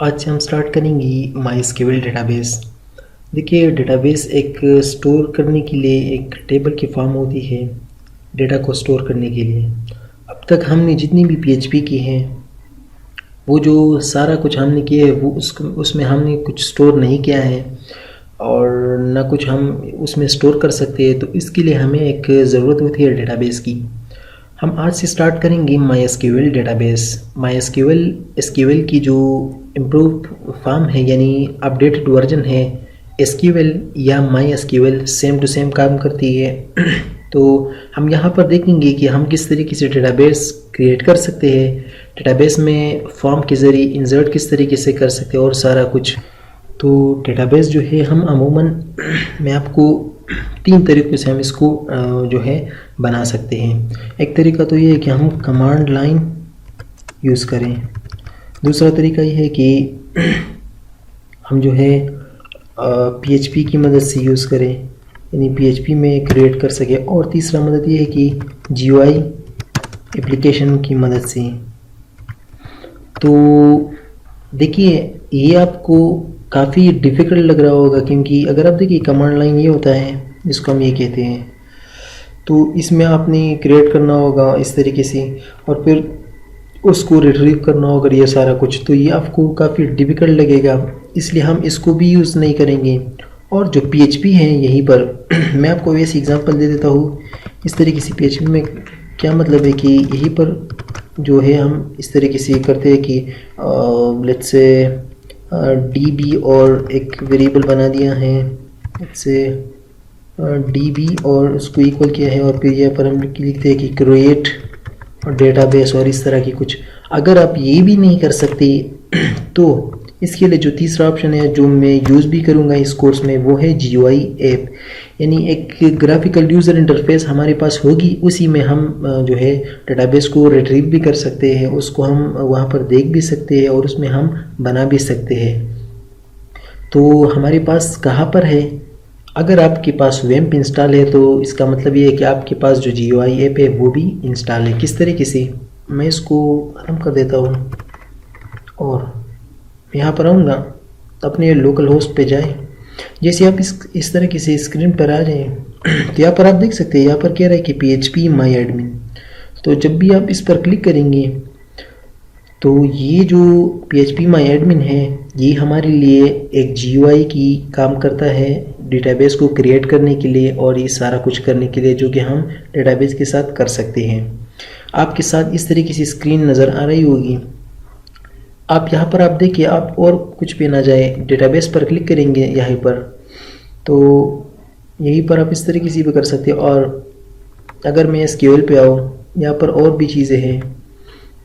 आज से हम स्टार्ट करेंगे MySQL डेटाबेस। देखिए, डेटाबेस एक स्टोर करने के लिए एक टेबल की फॉर्म होती है, डेटा को स्टोर करने के लिए। अब तक हमने जितनी भी PHP की हैं, वो जो सारा कुछ हमने किया है वो उसमें हमने कुछ स्टोर नहीं किया है और ना कुछ हम उसमें स्टोर कर सकते हैं। तो इसके लिए हमें एक ज़रूरत होती है डेटाबेस की। हम आज से स्टार्ट करेंगे MySQL डेटाबेस। MySQL SQL की जो इम्प्रूव फॉर्म है यानी अपडेटेड वर्जन है, SQL या MySQL सेम टू सेम काम करती है। तो हम यहाँ पर देखेंगे कि हम किस तरीके से डेटाबेस क्रिएट कर सकते हैं, डेटाबेस में फॉर्म के ज़रिए इंसर्ट किस तरीके से कर सकते हैं और सारा कुछ। तो डेटाबेस जो है हम अमूमन मैं आपको 3 तरीक़ों से हम इसको जो है बना सकते हैं। एक तरीका तो ये है कि हम कमांड लाइन यूज़ करें। दूसरा तरीका ये है कि हम जो है PHP की मदद से यूज़ करें, यानी PHP में क्रिएट कर सके। और तीसरा मदद ये है कि GUI एप्लीकेशन की मदद से। तो देखिए, ये आपको काफ़ी डिफ़िकल्ट लग रहा होगा, क्योंकि अगर आप देखिए कमांड लाइन ये होता है जिसको हम ये कहते हैं, तो इसमें आपने क्रिएट करना होगा इस तरीके से और फिर उसको रिट्रीव करना होगा ये सारा कुछ। तो ये आपको काफ़ी डिफ़िकल्ट लगेगा, इसलिए हम इसको भी यूज़ नहीं करेंगे। और जो PHP है यहीं पर मैं आपको वैसे एग्जांपल दे देता हूँ। इस तरीके से PHP में क्या मतलब है कि यहीं पर जो है हम इस तरीके से करते हैं कि लेट्स से DB और एक वेरिएबल बना दिया है, लेट्स से DB और उसको इक्वल किया है और फिर यहाँ पर हम लिखते हैं कि क्रिएट और डेटाबेस और इस तरह की कुछ। अगर आप ये भी नहीं कर सकते तो इसके लिए जो तीसरा ऑप्शन है जो मैं यूज़ भी करूँगा इस कोर्स में, वो है GUI ऐप। यानी एक ग्राफिकल यूज़र इंटरफेस हमारे पास होगी, उसी में हम जो है डेटाबेस को रिट्रीव भी कर सकते हैं, उसको हम वहाँ पर देख भी सकते हैं और उसमें हम बना भी सकते हैं। तो हमारे पास कहाँ पर है, अगर आपके पास वैम्प इंस्टॉल है तो इसका मतलब ये है कि आपके पास जो GUI ऐप है वो भी इंस्टॉल है। किस तरीके से, मैं इसको ख़त्म कर देता हूँ और यहाँ पर आऊँगा तो अपने लोकल होस्ट पे जाए। जैसे आप इस तरीके से स्क्रीन पर आ जाएं तो यहाँ पर आप देख सकते हैं, यहाँ पर कह रहा है कि PHP my admin। तो जब भी आप इस पर क्लिक करेंगे तो ये जो PHP my admin है ये हमारे लिए एक GUI की काम करता है डेटाबेस को क्रिएट करने के लिए और ये सारा कुछ करने के लिए जो कि हम डेटाबेस के साथ कर सकते हैं। आपके साथ इस तरीके से स्क्रीन नज़र आ रही होगी। आप यहाँ पर आप देखिए, आप और कुछ पे ना जाए, डेटाबेस पर क्लिक करेंगे यहाँ पर तो यहीं पर आप इस तरीके से भी कर सकते हैं। और अगर मैं SQL पे आऊँ, यहाँ पर और भी चीज़ें हैं,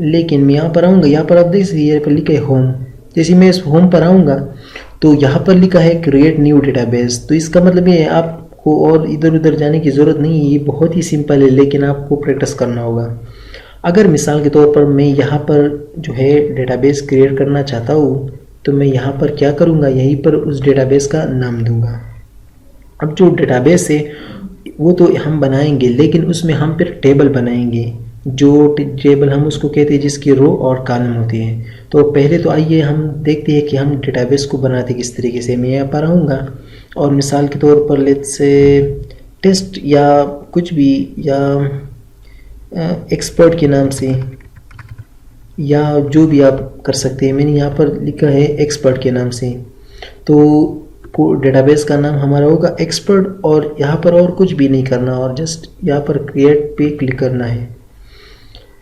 लेकिन मैं यहाँ पर आऊँगा, यहाँ पर आप देख सकते यहाँ पर लिखा है होम। जैसे मैं इस होम पर आऊँगा तो यहाँ पर लिखा है क्रिएट न्यू डेटाबेस। तो इसका मतलब ये है आपको और इधर उधर जाने की ज़रूरत नहीं है, ये बहुत ही सिंपल है, लेकिन आपको प्रैक्टिस करना होगा। अगर मिसाल के तौर पर मैं यहाँ पर जो है डेटाबेस क्रिएट करना चाहता हूँ तो मैं यहाँ पर क्या करूँगा, यहीं पर उस डेटाबेस का नाम दूँगा। अब जो डेटाबेस है वो तो हम बनाएंगे, लेकिन उसमें हम फिर टेबल बनाएंगे। जो टेबल हम उसको कहते हैं जिसकी रो और कॉलम होती है। तो पहले तो आइए हम देखते हैं कि हम डेटाबेस को बनाते किस तरीके से। मैं यहाँ पर आऊँगा और मिसाल के तौर पर लेट्स से टेस्ट या कुछ भी या एक्सपर्ट के नाम से या जो भी आप कर सकते हैं, मैंने यहाँ पर लिखा है एक्सपर्ट के नाम से। तो डेटाबेस का नाम हमारा होगा एक्सपर्ट और यहाँ पर और कुछ भी नहीं करना और जस्ट यहाँ पर क्रिएट पे क्लिक करना है।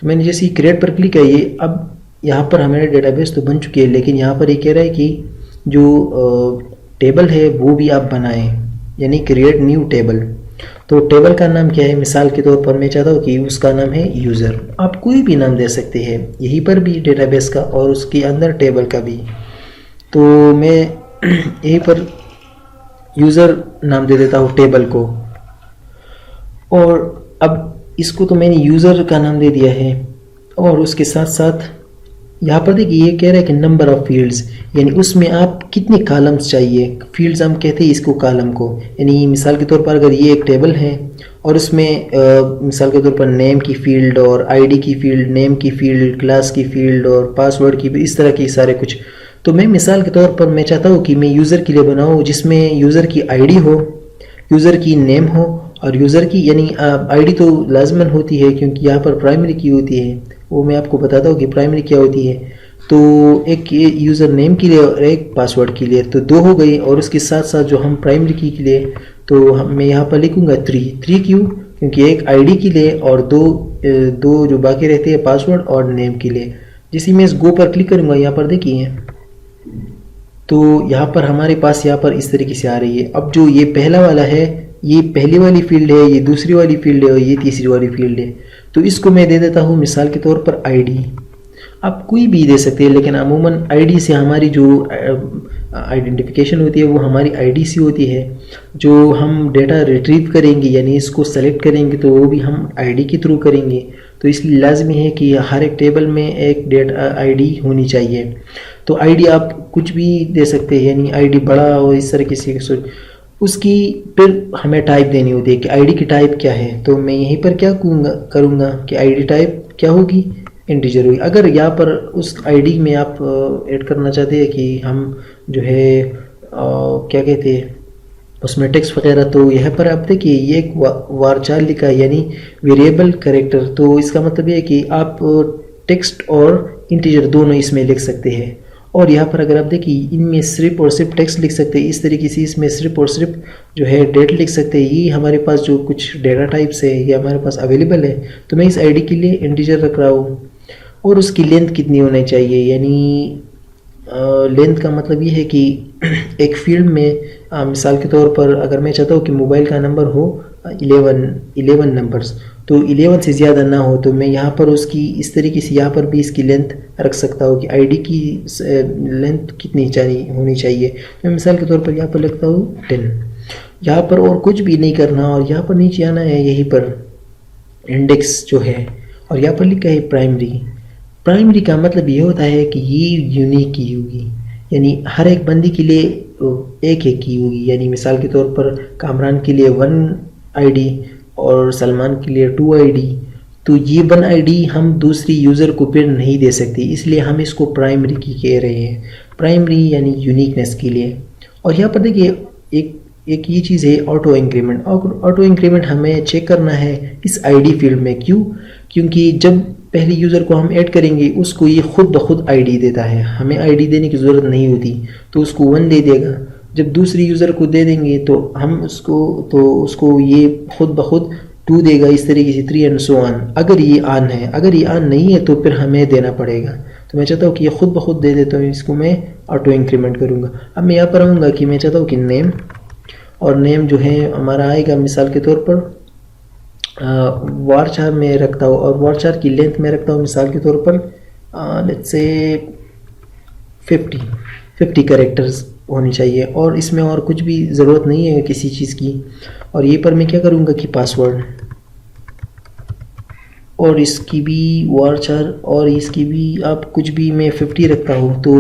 तो मैंने जैसे ही क्रिएट पर क्लिक किया, ये अब यहाँ पर हमारे डेटाबेस तो बन चुकी है, लेकिन यहाँ पर ये कह रहा है कि जो टेबल है वो भी आप बनाएं, यानी क्रिएट न्यू टेबल। तो टेबल का नाम क्या है, मिसाल के तौर पर मैं चाहता हूँ कि उसका नाम है यूज़र। आप कोई भी नाम दे सकते हैं, यहीं पर भी डेटाबेस का और उसके अंदर टेबल का भी। तो मैं यहीं पर यूज़र नाम दे देता हूँ टेबल को। और अब इसको तो मैंने यूज़र का नाम दे दिया है और उसके साथ साथ यहाँ पर देखिए ये कह रहा है कि नंबर ऑफ़ फील्ड्स, यानी उसमें आप कितने कॉलम्स चाहिए। फील्ड्स हम कहते हैं इसको कॉलम को, यानी मिसाल के तौर पर अगर ये एक टेबल है और उसमें मिसाल के तौर पर नेम की फ़ील्ड और आईडी की फ़ील्ड, नेम की फ़ील्ड, क्लास की फ़ील्ड और पासवर्ड की, इस तरह की सारे कुछ तो मैं मिसाल के तौर पर मैं चाहता हूँ कि मैं यूज़र के लिए बनाऊँ जिसमें यूज़र की आईडी हो, यूज़र की नेम हो और यूज़र की यानी आईडी तो लाजमन होती है क्योंकि यहाँ पर प्राइमरी की होती है, वो मैं आपको बताता हूँ कि प्राइमरी क्या होती है। तो एक ये यूज़र नेम के लिए और एक पासवर्ड के लिए तो दो हो गई, और उसके साथ साथ जो हम प्राइमरी की के लिए तो मैं यहाँ पर लिखूँगा 3 क्यों, क्योंकि एक आईडी के लिए और दो जो बाकी रहते हैं पासवर्ड और नेम के लिए। जिस मैं इस गो पर क्लिक करूँगा यहाँ पर देखिए तो यहाँ पर हमारे पास यहाँ पर इस तरीके से आ रही है। अब जो ये पहला वाला है ये पहली वाली फील्ड है, ये दूसरी वाली फील्ड है और ये तीसरी वाली फील्ड है। तो इसको मैं दे देता हूँ मिसाल के तौर पर आईडी। आप कोई भी दे सकते हैं लेकिन अमूमन आईडी से हमारी जो आइडेंटिफिकेशन होती है वो हमारी आईडी से होती है। जो हम डेटा रिट्रीव करेंगे यानी इसको सेलेक्ट करेंगे तो वो भी हम आईडी के थ्रू करेंगे। तो इसलिए लाजमी है कि हर एक टेबल में एक डेटा आईडी होनी चाहिए। तो आईडी आप कुछ भी दे सकते हैं यानी आईडी बड़ा हो इस तरीके से उसकी फिर हमें टाइप देनी होती है कि आईडी की टाइप क्या है। तो मैं यहीं पर क्या करूँगा कि आईडी टाइप क्या होगी, इंटीजर होगी। अगर यहाँ पर उस आईडी में आप ऐड करना चाहते हैं कि हम जो है क्या कहते हैं उसमें टेक्स्ट वगैरह, तो यहाँ पर आप देखिए ये एक वारचार लिखा है यानी वेरिएबल कैरेक्टर। तो इसका मतलब ये है कि आप टेक्स्ट और इंटीजर दोनों इसमें लिख सकते हैं। और यहाँ पर अगर आप देखिए इनमें सिर्फ और सिर्फ टेक्स्ट लिख सकते हैं, इस तरीके से इसमें सिर्फ और सिर्फ जो है डेट लिख सकते हैं। ये हमारे पास जो कुछ डेटा टाइप्स है ये हमारे पास अवेलेबल है। तो मैं इस आईडी के लिए इंटीजर रख रहा हूँ। और उसकी लेंथ कितनी होनी चाहिए, यानी लेंथ का मतलब ये है कि एक फील्ड में मिसाल के तौर पर अगर मैं चाहता हूँ कि मोबाइल का नंबर हो 11 नंबर्स, तो 11 से ज़्यादा ना हो, तो मैं यहाँ पर उसकी इस तरीके से यहाँ पर भी इसकी लेंथ रख सकता हूँ कि आईडी की लेंथ कितनी होनी चाहिए। मैं मिसाल के तौर पर यहाँ पर लिखता हूँ 10। यहाँ पर और कुछ भी नहीं करना और यहाँ पर नीचे आना है, यहीं पर इंडेक्स जो है और यहाँ पर लिखा है प्राइमरी। प्राइमरी का मतलब ये होता है कि ये यूनिक की होगी, यानी हर एक बंदी के लिए एक की होगी। यानी मिसाल के तौर पर कामरान के लिए 1 आईडी और सलमान के लिए 2 आईडी। तो ये 1 आईडी हम दूसरी यूज़र को फिर नहीं दे सकते, इसलिए हम इसको प्राइमरी की कह रहे हैं, प्राइमरी यानी यूनिकनेस के लिए। और यहाँ पर देखिए एक ये चीज़ है ऑटो इंक्रीमेंट। ऑटो इंक्रीमेंट हमें चेक करना है इस आईडी फील्ड में। क्यों? क्योंकि जब पहले यूज़र को हम ऐड करेंगे उसको ये खुद ब खुद आईडी देता है, हमें आईडी देने की ज़रूरत नहीं होती, तो उसको 1 दे देगा। जब दूसरी यूज़र को दे देंगे तो हम उसको ये खुद ब खुद 2 देगा, इस तरीके से 3 एंड सो ऑन। अगर ये ऑन है, अगर ये ऑन नहीं है तो फिर हमें देना पड़ेगा। तो मैं चाहता हूँ कि ये खुद ब खुद दे देता हूँ, इसको मैं ऑटो इंक्रीमेंट करूँगा। अब मैं यहाँ पर आऊँगा कि मैं चाहता हूँ कि नेम, और नेम जो है हमारा आएगा मिसाल के तौर पर वारचार में रखता हूँ, और वारचार की लेंथ में रखता हूँ मिसाल के तौर पर लेट्स से 50 कैरेक्टर्स होनी चाहिए, और इसमें और कुछ भी ज़रूरत नहीं है किसी चीज़ की। और ये पर मैं क्या करूँगा कि पासवर्ड, और इसकी भी वारचार और इसकी भी आप कुछ भी मैं 50 रखता हूँ। तो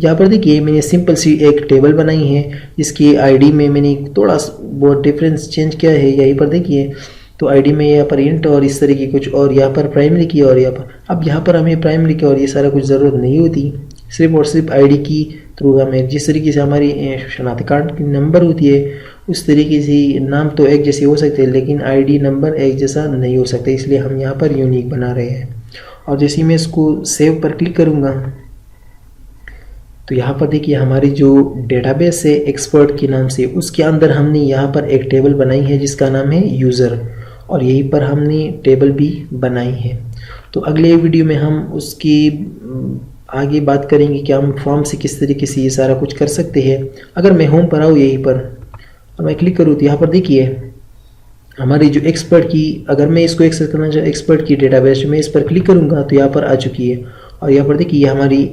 यहाँ पर देखिए मैंने सिंपल सी एक टेबल बनाई है जिसकी आईडी में मैंने थोड़ा बहुत डिफरेंस चेंज किया है। यहीं पर देखिए तो आईडी में यहाँ पर इंट और इस तरह की कुछ, और यहाँ पर प्राइमरी की, और यहाँ पर अब यहाँ पर हमें प्राइमरी की और ये सारा कुछ ज़रूरत नहीं होती, सिर्फ और सिर्फ आईडी की थ्रू हमें जिस तरीके से हमारी शनाख्ती कार्ड की नंबर होती है उस तरीके से नाम तो एक जैसे हो सकते हैं लेकिन आईडी नंबर एक जैसा नहीं हो सकता, इसलिए हम यहाँ पर यूनिक बना रहे हैं। और जैसे मैं इसको सेव पर क्लिक करूँगा तो यहाँ पर देखिए हमारी जो डेटाबेस है एक्सपर्ट के नाम से, उसके अंदर हमने यहाँ पर एक टेबल बनाई है जिसका नाम है यूज़र, और यहीं पर हमने टेबल भी बनाई है। तो अगले वीडियो में हम उसकी आगे बात करेंगे कि हम फॉर्म से किस तरीके से ये सारा कुछ कर सकते हैं। अगर मैं होम पर आऊँ यहीं पर और मैं क्लिक करूँ तो यहाँ पर देखिए हमारी जो एक्सपर्ट की, अगर मैं इसको एक्सेस करना चाहूँ एक्सपर्ट की डेटाबेस में, इस पर क्लिक करूँगा तो यहाँ पर आ चुकी है। और यहाँ पर देखिए हमारी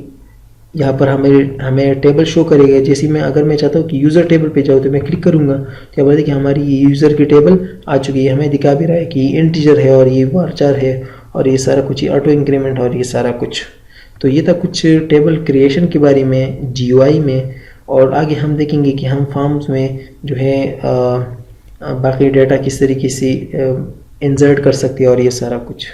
यहाँ पर हमें टेबल शो करेगा। जैसे मैं अगर मैं चाहता हूँ कि यूज़र टेबल पे जाऊँ तो मैं क्लिक करूँगा तो यहाँ पर देखिए हमारी ये यूज़र की टेबल आ चुकी है। हमें दिखा भी रहा है कि ये इंटीजर है और ये वारचार है और ये सारा कुछ ऑटो इंक्रीमेंट और ये सारा कुछ। तो ये था कुछ टेबल क्रिएशन के बारे में GUI में, और आगे हम देखेंगे कि हम फॉर्म्स में जो है बाकी डेटा किस तरीके से इंसर्ट कर सकते हैं और ये सारा कुछ।